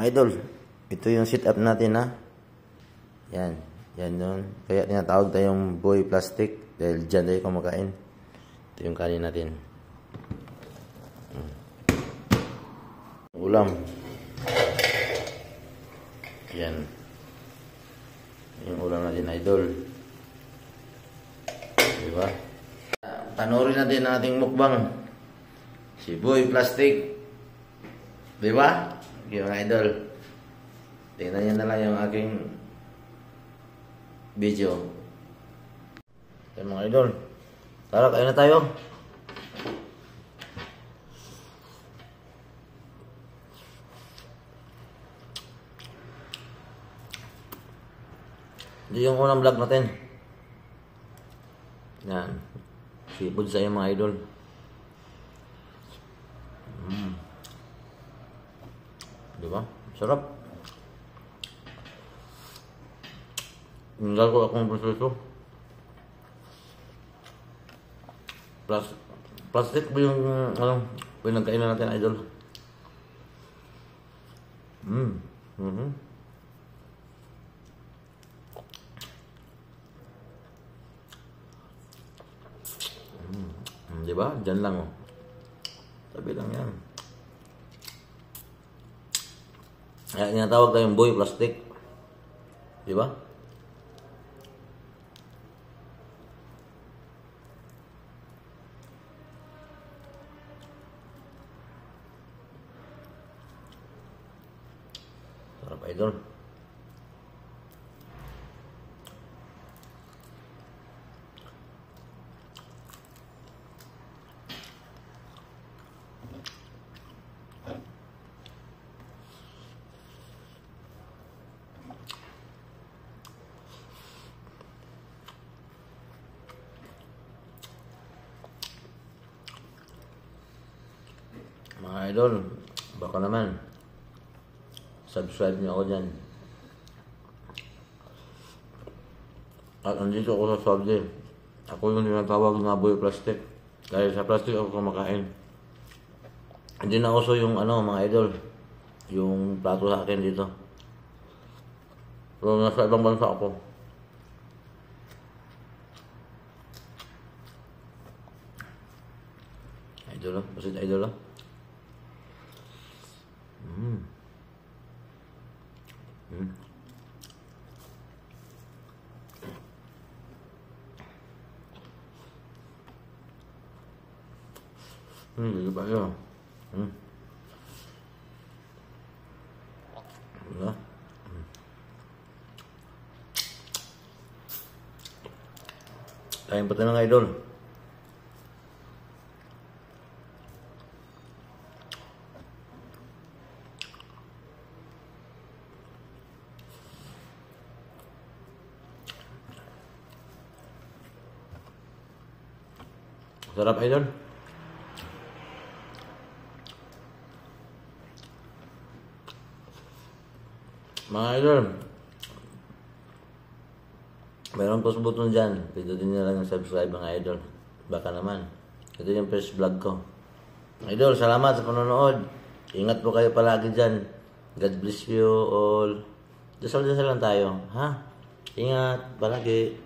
Mga idol, ito yung setup natin ha. Yan, yan yun. Kaya tinatawag tayong boy plastic dahil dyan tayo kumakain. Ito yung kanin natin. Ulam. Yan. Yung ulam natin idol. Diba? Panoorin natin ang ating mukbang. Si Boy Plastic. Diba? Yung mga idol. Tingnan nyo na lang yung aking video. Yan mga idol. Tara, kain na tayo. Ito yung unang vlog natin. Yan. Seafood sa mga idol. Diba? Sarap. Nilagay ko akong proseso. Plastic ba yung pinagkainan natin, idol? Diba? Diyan lang, oh. Tabi lang yan. Kaya tinatawag tayong boy plastic. Diba? Sarap, idol. Mga idol, baka naman subscribe niyo ako dyan. At andito ako sa Saudi. Ako yung tinatawag na boy plastic. Dahil sa plastic ako kumakain. Hindi na uso yung mga idol, yung plato sa akin dito. So nasa ibang bansa ako. Idol, basit idol. Gitu ba yun? Diba? Kain pa tayo ng idol. Sarap idol. Mga idol, mayroon post button dyan. Pindutin nyo lang yung subscribe mga idol. Baka naman. Ito yung first vlog ko. Idol, salamat sa panonood. Ingat po kayo palagi dyan. God bless you all. Dasal lang tayo. Ha? Ingat palagi.